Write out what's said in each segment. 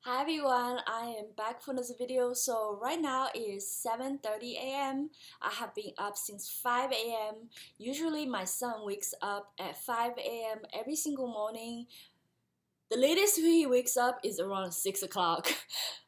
Hi everyone, I am back for this video. So right now it is 7:30 a.m. I have been up since 5 a.m. Usually my son wakes up at 5 a.m. every single morning. The latest he wakes up is around 6 o'clock.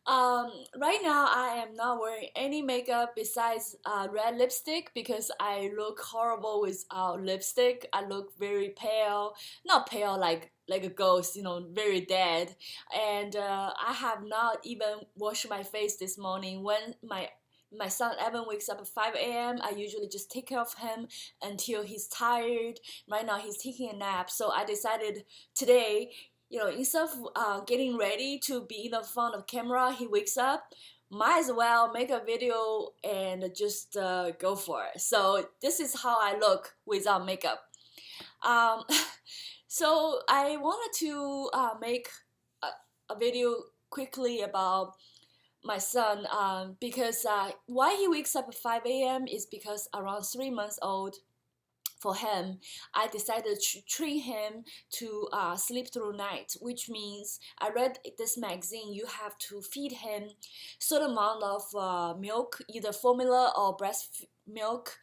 Right now I am not wearing any makeup besides red lipstick because I look horrible without lipstick. I look very pale, not pale like a ghost, very dead. And I have not even washed my face this morning. When my son Evan wakes up at 5 a.m., I usually just take care of him until he's tired. Right now he's taking a nap, so I decided today, instead of getting ready to be in the front of camera, he wakes up, might as well make a video and just go for it. So this is how I look without makeup. Um, so I wanted to make a video quickly about my son because why he wakes up at 5 a.m. is because around 3 months old, for him, I decided to train him to sleep through night, which means I read this magazine. You have to feed him certain amount of milk, either formula or breast milk,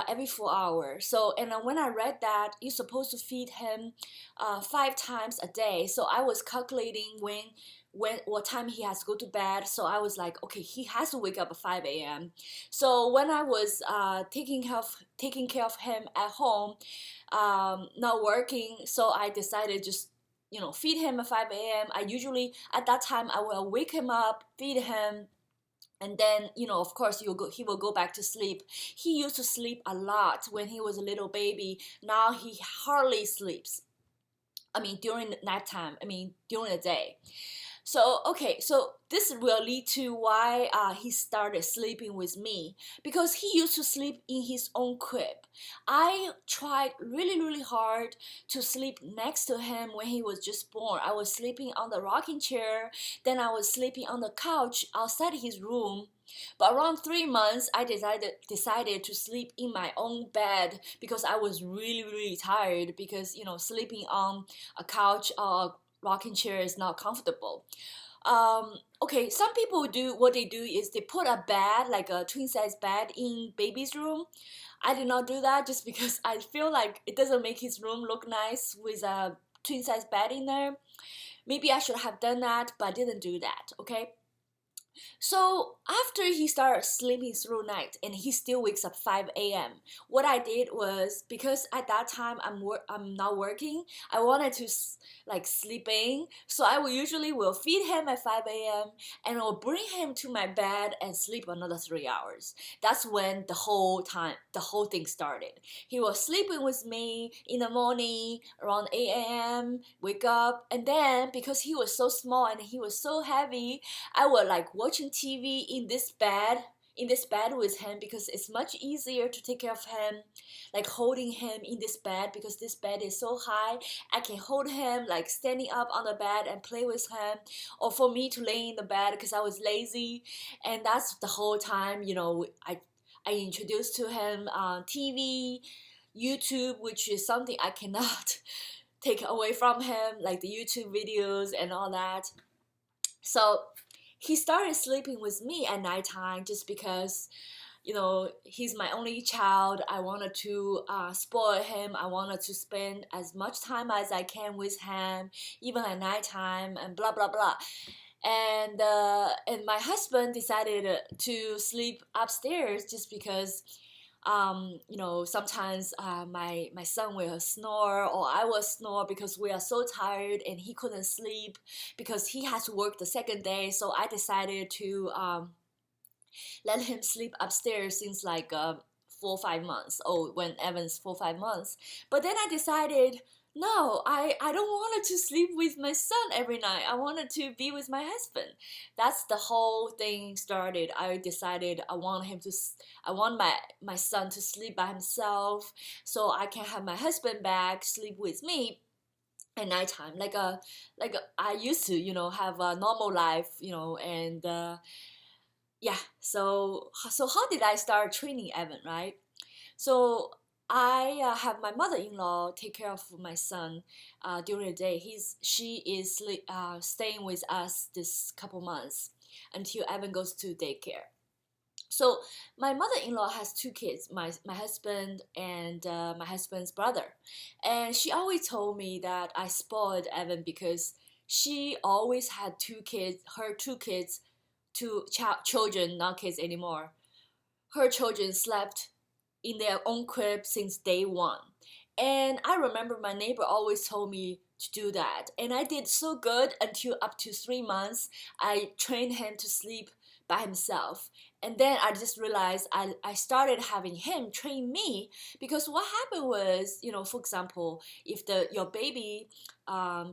every 4 hours. So, and when I read that you're supposed to feed him 5 times a day, so I was calculating what time he has to go to bed. So I was like, okay, he has to wake up at 5 a.m. So when I was taking care of him at home, not working, so I decided just feed him at 5 a.m. I usually at that time I will wake him up, feed him, and then of course he will go back to sleep. He used to sleep a lot when he was a little baby. Now he hardly sleeps. I mean during nighttime. I mean during the day. So, okay, so this will lead to why he started sleeping with me, because he used to sleep in his own crib. I tried really, really hard to sleep next to him when he was just born. I was sleeping on the rocking chair, then I was sleeping on the couch outside his room. But around 3 months, I decided to sleep in my own bed because I was really, really tired because, sleeping on a couch or rocking chair is not comfortable. Okay, some people do what they do is they put a bed, like a twin size bed, in baby's room. I did not do that just because I feel like it doesn't make his room look nice with a twin size bed in there. Maybe I should have done that, but I didn't do that. Okay. So after he started sleeping through night and he still wakes up 5 a.m., what I did was, because at that time I'm not working, I wanted to like sleep in, so I will usually feed him at 5 a.m. and I will bring him to my bed and sleep another 3 hours. That's when the whole thing started. He was sleeping with me in the morning around 8 a.m., wake up, and then because he was so small and he was so heavy, I would like watching TV in this bed with him because it's much easier to take care of him, like holding him in this bed because this bed is so high. I can hold him like standing up on the bed and play with him, or for me to lay in the bed because I was lazy. And that's the whole time, I introduced to him TV, YouTube, which is something I cannot take away from him, like the YouTube videos and all that. So he started sleeping with me at nighttime just because, he's my only child. I wanted to spoil him. I wanted to spend as much time as I can with him, even at nighttime, and blah blah blah. And my husband decided to sleep upstairs just because sometimes my son will snore or I will snore because we are so tired and he couldn't sleep because he has to work the second day. So I decided to let him sleep upstairs since like 4 or 5 months old, when Evan's 4 or 5 months. But then I decided, no, I don't want to sleep with my son every night. I wanted to be with my husband. That's the whole thing started. I decided I want my son to sleep by himself so I can have my husband back sleep with me at nighttime, I used to, have a normal life, and yeah. So how did I start training Evan, right? So I have my mother-in-law take care of my son during the day. She is staying with us this couple months until Evan goes to daycare. So my mother-in-law has two kids, my husband and my husband's brother, and she always told me that I spoiled Evan because she always had two kids, her two kids, children, not kids anymore. Her children slept in their own crib since day one. And I remember my neighbor always told me to do that. And I did so good until up to 3 months. I trained him to sleep by himself. And then I just realized I started having him train me, because what happened was, for example, if your baby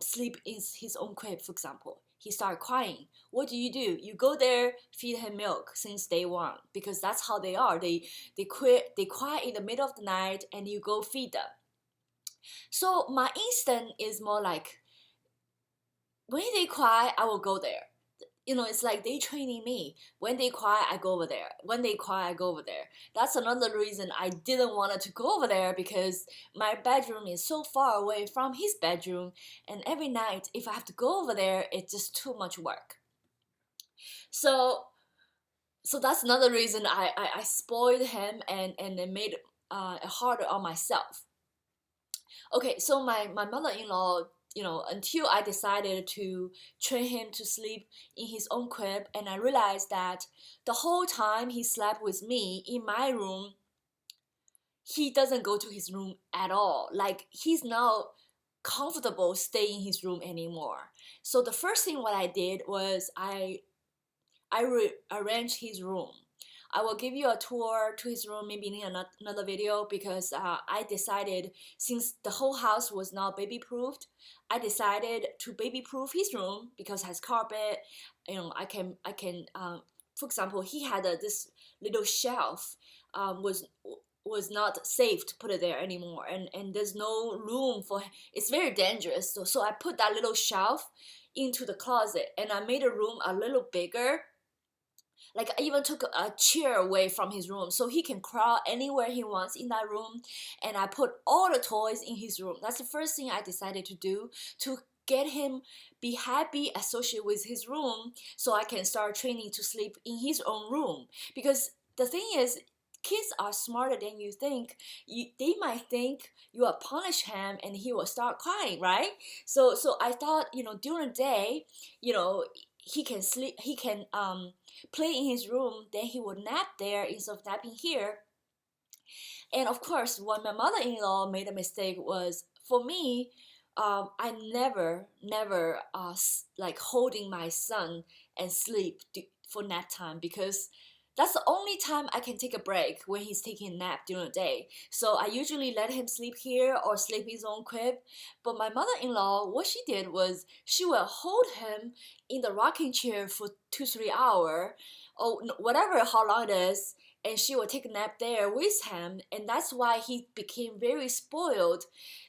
sleep in his own crib, for example, he started crying. What do? You go there, feed him milk since day one, because that's how they are. They cry in the middle of the night, and you go feed them. So my instinct is more like, when they cry, I will go there. It's like they training me. When they cry, I go over there. When they cry, I go over there. That's another reason I didn't want to go over there, because my bedroom is so far away from his bedroom, and every night if I have to go over there, it's just too much work. So that's another reason I spoiled him and it made it harder on myself. Okay, so my mother-in-law, until I decided to train him to sleep in his own crib, and I realized that the whole time he slept with me in my room, he doesn't go to his room at all. Like, he's not comfortable staying in his room anymore. So the first thing what I did was I rearranged his room. I will give you a tour to his room maybe in another video, because I decided, since the whole house was not baby proofed, I decided to baby proof his room, because it has carpet. I can for example, he had this little shelf, was not safe to put it there anymore, and there's no room for it's very dangerous. So I put that little shelf into the closet, and I made the room a little bigger. Like, I even took a chair away from his room so he can crawl anywhere he wants in that room. And I put all the toys in his room. That's the first thing I decided to do, to get him be happy associated with his room, so I can start training to sleep in his own room. Because the thing is, kids are smarter than you think. They might think you will punish him and he will start crying, right? So I thought, during the day, he can sleep, he can play in his room, then he would nap there instead of napping here. And of course, what my mother-in-law made a mistake was, for me, I never like holding my son and sleep for nap time, because that's the only time I can take a break, when he's taking a nap during the day. So I usually let him sleep here or sleep in his own crib. But my mother-in-law, what she did was, she will hold him in the rocking chair for 2-3 hours, or whatever, how long it is, and she will take a nap there with him. And that's why he became very spoiled,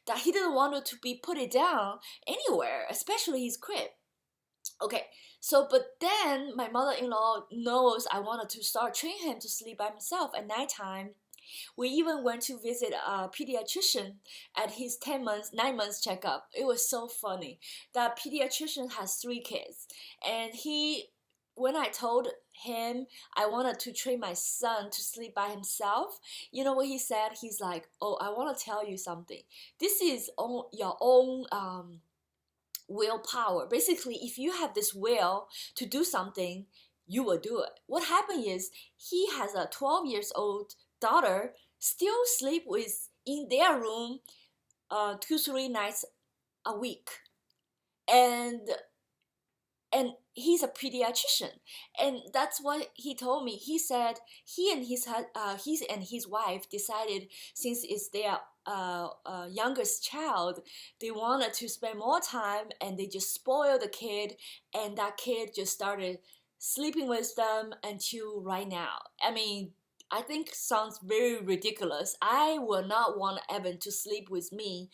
that he didn't want to be put it down anywhere, especially his crib. Okay, so but then my mother-in-law knows I wanted to start training him to sleep by himself at nighttime. We even went to visit a pediatrician at his 9 months checkup. It was so funny. That pediatrician has 3 kids, and when I told him I wanted to train my son to sleep by himself, you know what he said? He's like, "Oh, I want to tell you something. This is your own willpower. Basically, if you have this will to do something, you will do it." What happened is, he has a 12 years old daughter, still sleep in their room 2-3 nights a week, and he's a pediatrician, and that's what he told me. He said he and his wife decided, since it's their youngest child, they wanted to spend more time, and they just spoiled the kid, and that kid just started sleeping with them until right now. I mean, I think sounds very ridiculous. I will not want Evan to sleep with me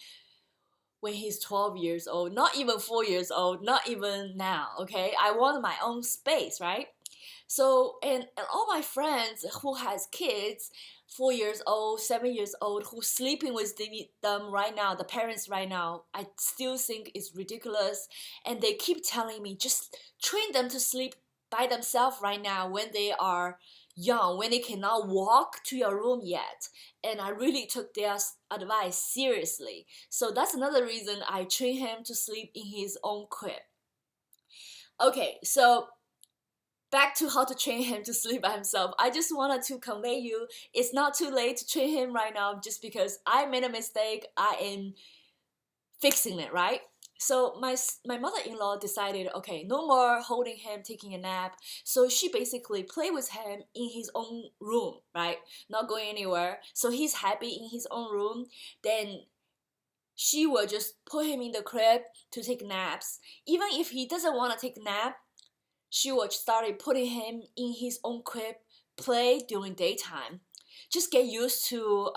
when he's 12 years old, not even 4 years old, not even now, okay? I want my own space, right? So, and all my friends who has kids, 4 years old, 7 years old, who's sleeping with them right now, the parents right now, I still think it's ridiculous. And they keep telling me, just train them to sleep by themselves right now when they are young, when they cannot walk to your room yet. And I really took their advice seriously. So that's another reason I train him to sleep in his own crib. Okay, so back to how to train him to sleep by himself. I just wanted to convey you, it's not too late to train him right now just because I made a mistake. I am fixing it, right? So my mother-in-law decided, okay, no more holding him, taking a nap. So she basically played with him in his own room, right? Not going anywhere. So he's happy in his own room. Then she will just put him in the crib to take naps. Even if he doesn't want to take a nap, she would start putting him in his own crib, play during daytime. Just get used to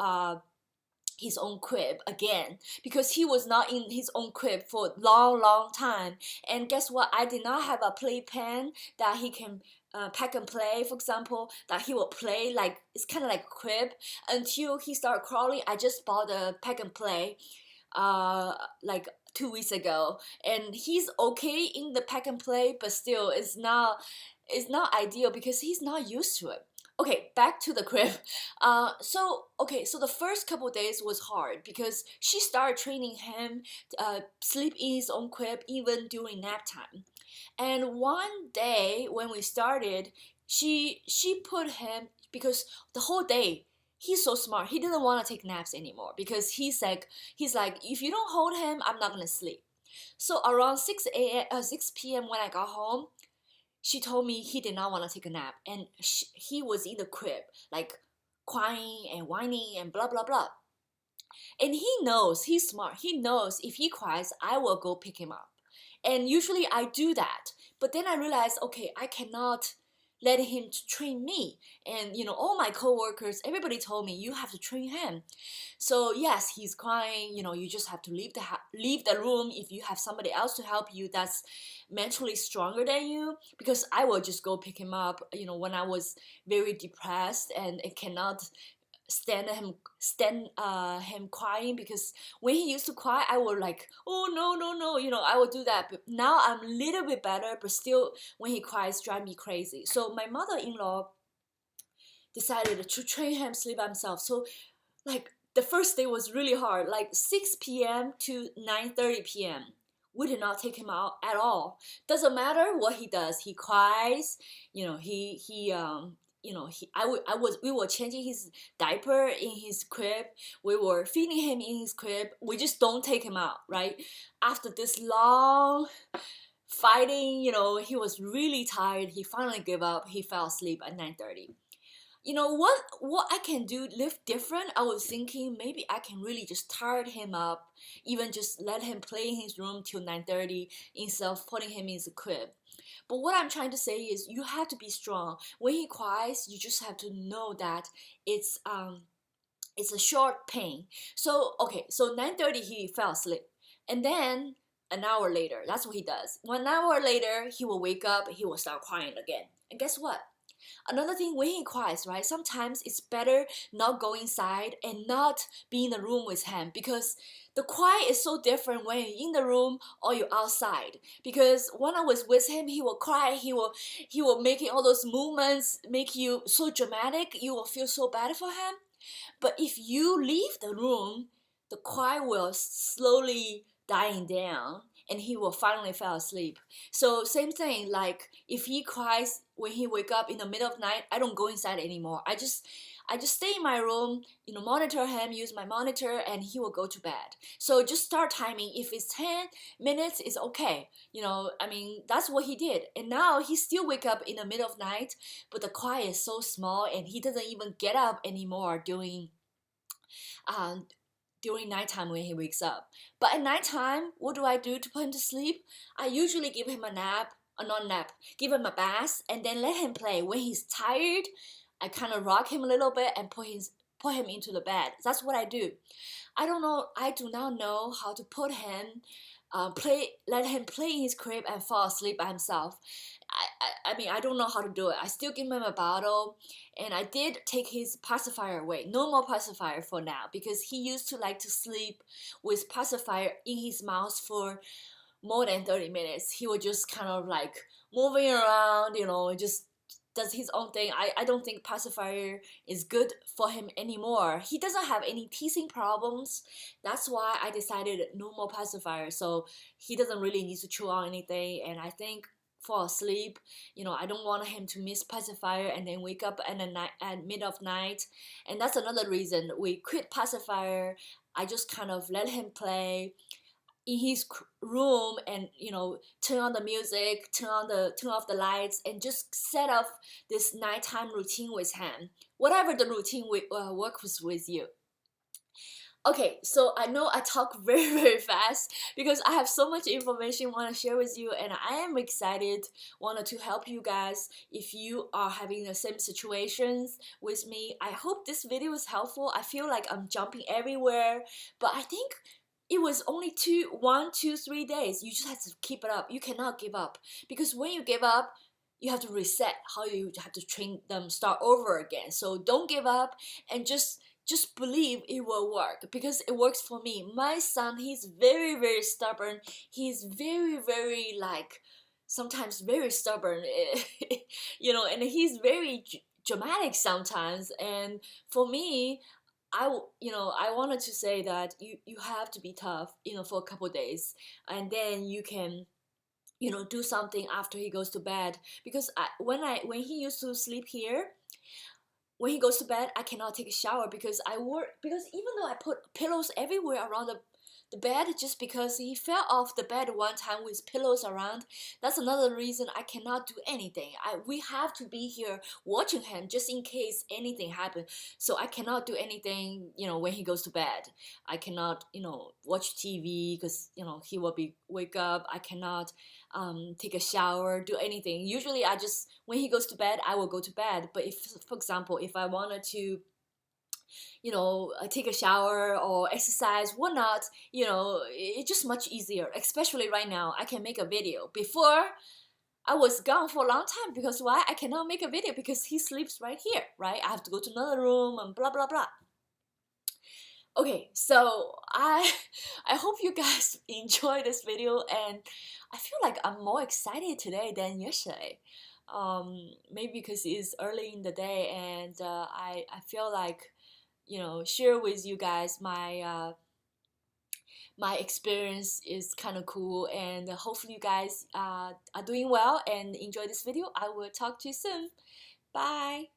his own crib again, because he was not in his own crib for a long time. And guess what? I did not have a playpen that he can pack and play, for example, that he will play like, it's kind of like a crib. Until he started crawling, I just bought a pack and play like 2 weeks ago, and he's okay in the pack and play, but still it's not ideal because he's not used to it. Okay, back to the crib. So the first couple days was hard because she started training him sleep in his own crib even during nap time. And one day when we started, she put him, because the whole day he's so smart, he didn't want to take naps anymore because he's like, if you don't hold him, I'm not gonna sleep. So around 6 p.m. when I got home, she told me he did not want to take a nap, and he was in the crib like crying and whining and blah blah blah. And he knows, he's smart, he knows if he cries, I will go pick him up. And usually I do that. But then I realized, okay, I cannot let him train me. And all my coworkers, everybody told me, you have to train him. So yes, he's crying. You just have to leave the room if you have somebody else to help you that's mentally stronger than you. Because I will just go pick him up. When I was very depressed and I cannot stand him crying, because when he used to cry, I would like, oh no no no, I would do that. But now I'm a little bit better, but still when he cries, drive me crazy. So my mother-in-law decided to train him sleep by himself. So like the first day was really hard, like 6 p.m. to 9:30 p.m. We did not take him out at all. Doesn't matter what he does. He cries. We were changing his diaper in his crib. We were feeding him in his crib. We just don't take him out, right? After this long fighting, he was really tired. He finally gave up. He fell asleep at 9:30. What I can do, live different. I was thinking maybe I can really just tire him up, even just let him play in his room till 9:30 instead of putting him in the crib. But what I'm trying to say is you have to be strong. When he cries, you just have to know that it's a short pain. So 9:30 he fell asleep, and then an hour later, that's what he does. 1 hour later, he will wake up. He will start crying again. And guess what? Another thing, when he cries, right? Sometimes it's better not go inside and not be in the room with him, because the cry is so different when you're in the room or you're outside. Because when I was with him, he will cry, he will making all those movements, make you so dramatic, you will feel so bad for him. But if you leave the room, the cry will slowly dying down and he will finally fall asleep. So same thing, like if he cries when he wake up in the middle of night, I don't go inside anymore. I just stay in my room, monitor him, use my monitor, and he will go to bed. So just start timing. If it's 10 minutes, it's okay. That's what he did. And now he still wake up in the middle of night, but the cry is so small and he doesn't even get up anymore during nighttime when he wakes up. But at nighttime, what do I do to put him to sleep? I usually give him a nap, not nap, give him a bath, and then let him play. When he's tired, I kind of rock him a little bit and put him into the bed. That's what I do. I do not know how to put him let him play in his crib and fall asleep by himself. I mean, I don't know how to do it. I still give him a bottle, and I did take his pacifier away. No more pacifier for now, because he used to like to sleep with pacifier in his mouth for more than 30 minutes. He would just kind of like moving around, just does his own thing. I don't think pacifier is good for him anymore. He doesn't have any teething problems. That's why I decided no more pacifier. So he doesn't really need to chew on anything. And I think fall asleep, I don't want him to miss pacifier and then wake up at mid of night. And that's another reason we quit pacifier. I just kind of let him play in his room, and turn on the music, turn off the lights, and just set up this nighttime routine with him, whatever the routine works with you. Okay, so I know I talk very, very fast because I have so much information want to share with you, and I am excited, wanted to help you guys if you are having the same situations with me. I hope this video is helpful. I feel like I'm jumping everywhere, but I think it was only 1, 2, 3 days. You just have to keep it up. You cannot give up, because when you give up, you have to reset how you have to train them, start over again. So don't give up, and just believe it will work, because it works for me. My son, he's very, very stubborn. He's very, very like sometimes very stubborn, and he's very dramatic sometimes. And for me, I wanted to say that you have to be tough, for a couple days, and then you can, do something after he goes to bed. Because when he used to sleep here, when he goes to bed, I cannot take a shower because because even though I put pillows everywhere around the bed, just because he fell off the bed one time with pillows around, that's another reason I cannot do anything. We have to be here watching him just in case anything happens. So I cannot do anything, when he goes to bed. I cannot, watch TV because, he will wake up. I cannot take a shower, do anything. Usually when he goes to bed, I will go to bed. But if, for example, if I wanted to take a shower or exercise, whatnot, it's just much easier. Especially right now, I can make a video. Before, I was gone for a long time because why? I cannot make a video because he sleeps right here, right? I have to go to another room and blah, blah, blah. Okay, so I hope you guys enjoy this video, and I feel like I'm more excited today than yesterday. Maybe because it's early in the day, and I feel like share with you guys my experience is kind of cool, and hopefully you guys are doing well and enjoy this video. I will talk to you soon. Bye.